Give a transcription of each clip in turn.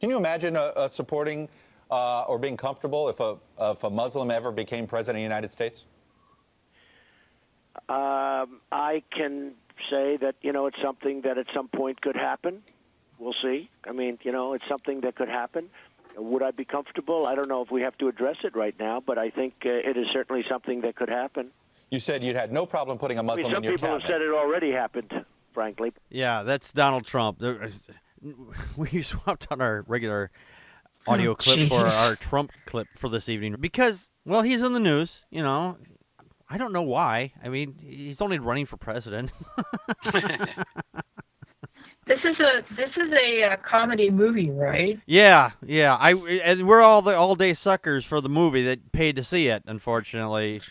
Can you imagine supporting or being comfortable if a Muslim ever became president of the United States? I can say that, it's something that at some point could happen. We'll see. I mean, it's something that could happen. Would I be comfortable? I don't know if we have to address it right now, but I think it is certainly something that could happen. You said you'd had no problem putting a Muslim in your cabinet. Some people have said it already happened, frankly. Yeah, that's Donald Trump. We swapped on our regular audio clip for our Trump clip for this evening because, well, he's in the news, I don't know why. I mean, he's only running for president. This is a comedy movie, right? Yeah. And we're all the all-day suckers for the movie that paid to see it, unfortunately,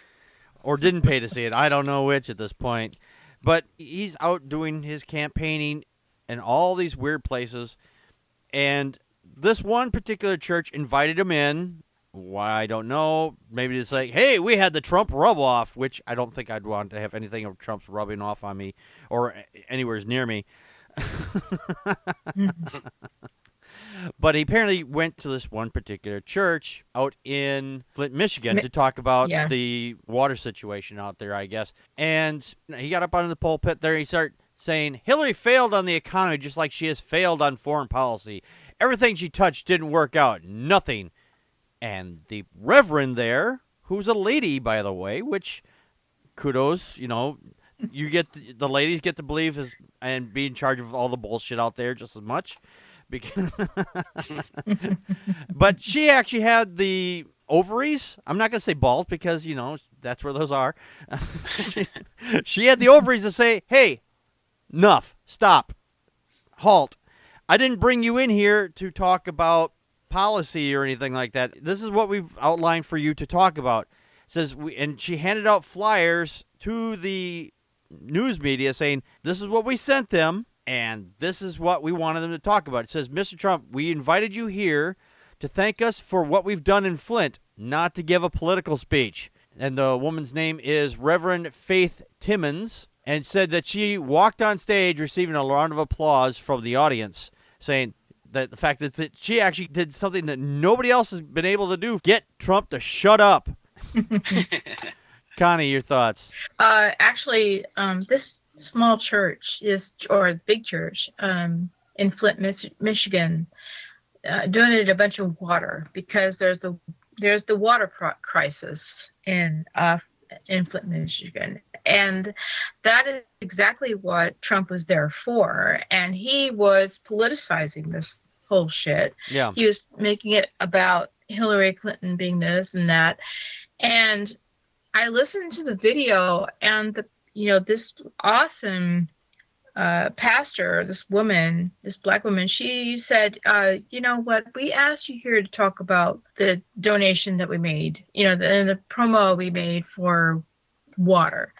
or didn't pay to see it. I don't know which at this point. But he's out doing his campaigning in all these weird places, and this one particular church invited him in. Why, I don't know. Maybe it's like, hey, we had the Trump rub-off, which I don't think I'd want to have anything of Trump's rubbing off on me or anywhere near me. But he apparently went to this one particular church out in Flint, Michigan to talk about the water situation out there, I guess. And he got up on the pulpit there. He started saying, Hillary failed on the economy just like she has failed on foreign policy. Everything she touched didn't work out. Nothing. And the reverend there, who's a lady, by the way, which kudos, you get the ladies get to believe and be in charge of all the bullshit out there just as much. But she actually had the ovaries. I'm not going to say balls because, that's where those are. She had the ovaries to say, hey, enough, stop, halt. I didn't bring you in here to talk about policy or anything like that. This is what we've outlined for you to talk about. It says and she handed out flyers to the news media saying, this is what we sent them, and this is what we wanted them to talk about. It says, Mr. Trump, we invited you here to thank us for what we've done in Flint, not to give a political speech. And the woman's name is Reverend Faith Timmons, and said that she walked on stage receiving a round of applause from the audience, saying that the fact that she actually did something that nobody else has been able to do, get Trump to shut up. Connie, your thoughts? Actually, this small church or big church in Flint, Michigan, donated a bunch of water because there's the water crisis in Flint, Michigan, and that is exactly what Trump was there for. And he was politicizing this whole shit. Yeah, he was making it about Hillary Clinton being this and that, and I listened to the video, and this awesome pastor, this black woman, she said, you know what, we asked you here to talk about the donation that we made, the promo we made for water.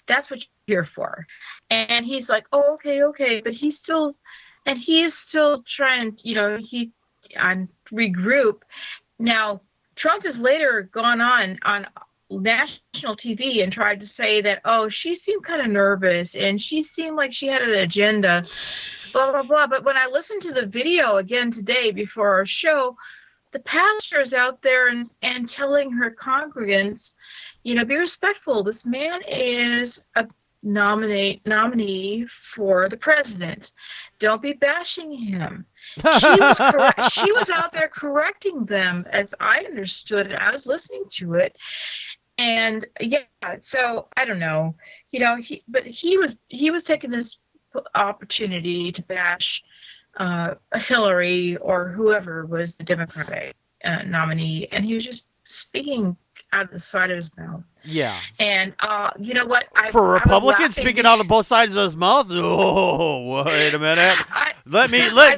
That's what you're here for. And he's like, oh, okay, but he is still trying, on regroup. Now, Trump has later gone on national TV and tried to say that, oh, she seemed kind of nervous and she seemed like she had an agenda, blah, blah, blah. But when I listened to the video again today before our show, the pastor is out there and telling her congregants, be respectful. This man is a nominee for the president. Don't be bashing him. She was out there correcting them, as I understood it. I was listening to it. And so I don't know, he was taking this opportunity to bash Hillary or whoever was the Democratic nominee, and he was just speaking out of the side of his mouth. Yeah. And you know what? For a Republican speaking out of both sides of his mouth? Oh, wait a minute.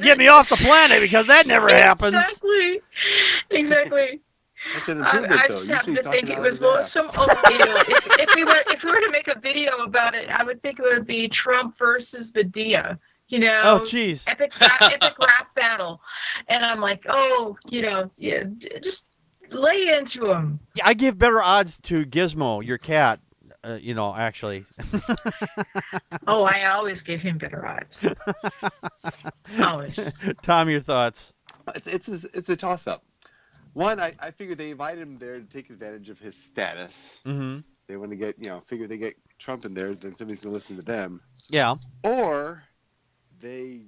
Get me off the planet because that never happens. Exactly. That's an improvement, I just happen to think it was some. If we were to make a video about it, I would think it would be Trump versus Medea. Oh, jeez. Epic rap battle, and I'm like, just lay into him. Yeah, I give better odds to Gizmo, your cat. Actually. Oh, I always give him better odds. Always. Tom, your thoughts? It's a toss up. One, I figure they invited him there to take advantage of his status. Mm-hmm. They want to get, figure they get Trump in there, then somebody's going to listen to them. Yeah. Or they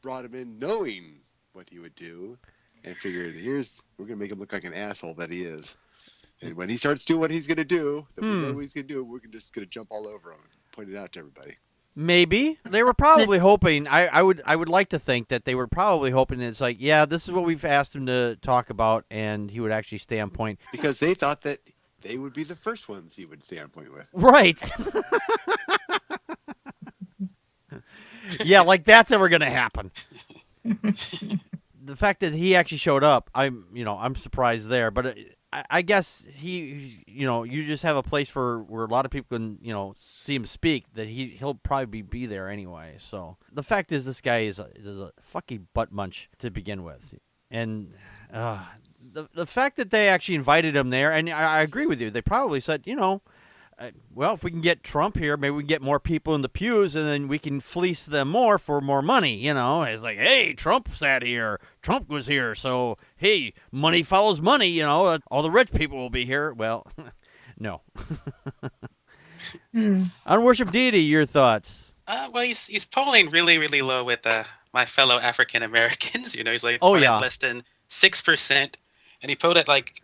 brought him in knowing what he would do and figured, we're going to make him look like an asshole that he is. And when he starts doing what he's going to do, that we know what he's going to do, we're just going to jump all over him and point it out to everybody. Maybe they were probably hoping. I would like to think that they were probably hoping it's like, yeah, this is what we've asked him to talk about, and he would actually stay on point. Because they thought that they would be the first ones he would stay on point with. Right. Yeah, like that's ever gonna happen. The fact that he actually showed up, I'm surprised there. But I guess you just have a place where a lot of people can, see him speak, that he'll probably be there anyway. So the fact is, this guy is a fucking butt munch to begin with, and the fact that they actually invited him there, and I agree with you, they probably said, well, if we can get Trump here, maybe we can get more people in the pews, and then we can fleece them more for more money. It's like, hey, Trump sat here, Trump was here, so hey, money follows money. All the rich people will be here. Well, no. Unworshiped deity, your thoughts? Well, he's polling really, really low with my fellow African Americans. He's like less than 6%. And he polled at like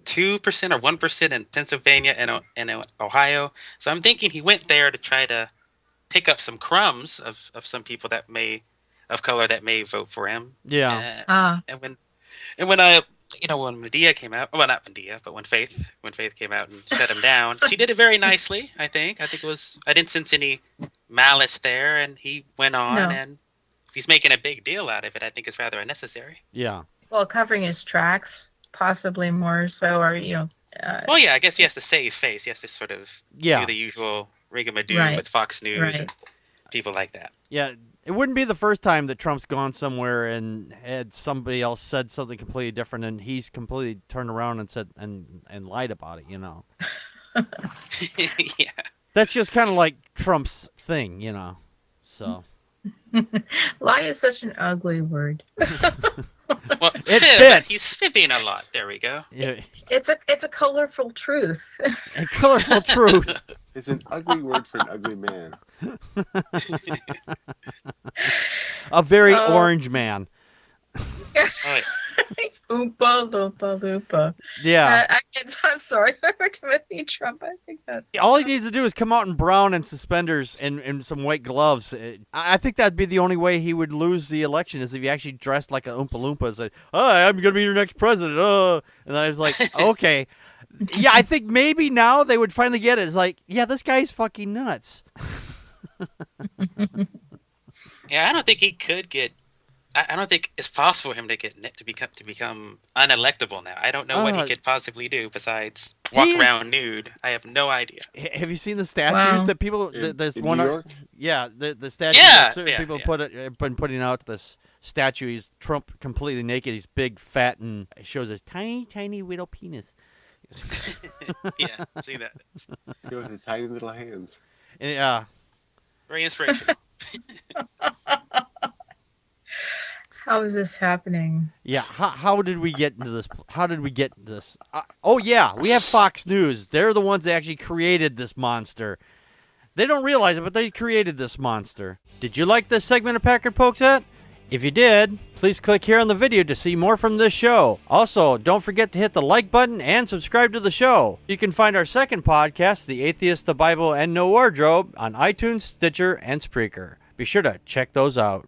2% or 1% in Pennsylvania and Ohio. So I'm thinking he went there to try to pick up some crumbs of some people of color that may vote for him. Yeah. And when Medea came out, well, not Medea, but when Faith came out and shut him down, she did it very nicely. I think it was. I didn't sense any malice there, and he went on. And if he's making a big deal out of it, I think it's rather unnecessary. Yeah. Well, covering his tracks, possibly more so, or well, yeah, I guess he has to save face. He has to sort of do the usual rigamadoo with Fox News and people like that. Yeah, it wouldn't be the first time that Trump's gone somewhere and had somebody else said something completely different, and he's completely turned around and said and lied about it. Yeah. That's just kind of like Trump's thing, So. Lie is such an ugly word. Well, it fits. He's fibbing a lot. There we go. Yeah. It's a colorful truth. A colorful truth. It's an ugly word for an ugly man. A very orange man. Oh, yeah. Oompa loompa loompa. Yeah. I'm sorry. For Timothy Trump, I think that. All he needs to do is come out in brown and suspenders and some white gloves. I think that'd be the only way he would lose the election, is if he actually dressed like a Oompa Loompa and said, "Hi, I'm going to be your next president." And then I was like, okay. Yeah, I think maybe now they would finally get it. It's like, yeah, this guy's fucking nuts. Yeah, I don't think he could get. I don't think it's possible for him to become unelectable now. I don't know what he could possibly do besides walk around nude. I have no idea. Have you seen the statues that people? There's in one. New York? Yeah, the statue. Yeah, people been putting out this statue. He's Trump completely naked. He's big, fat, and it shows his tiny, tiny little penis. Yeah, see that. With his tiny little hands. And, very inspirational. How is this happening? Yeah, how did we get into this? How did we get this? Oh, yeah, we have Fox News. They're the ones that actually created this monster. They don't realize it, but they created this monster. Did you like this segment of Packard Pokes At? If you did, please click here on the video to see more from this show. Also, don't forget to hit the like button and subscribe to the show. You can find our second podcast, The Atheist, the Bible, and No Wardrobe, on iTunes, Stitcher, and Spreaker. Be sure to check those out.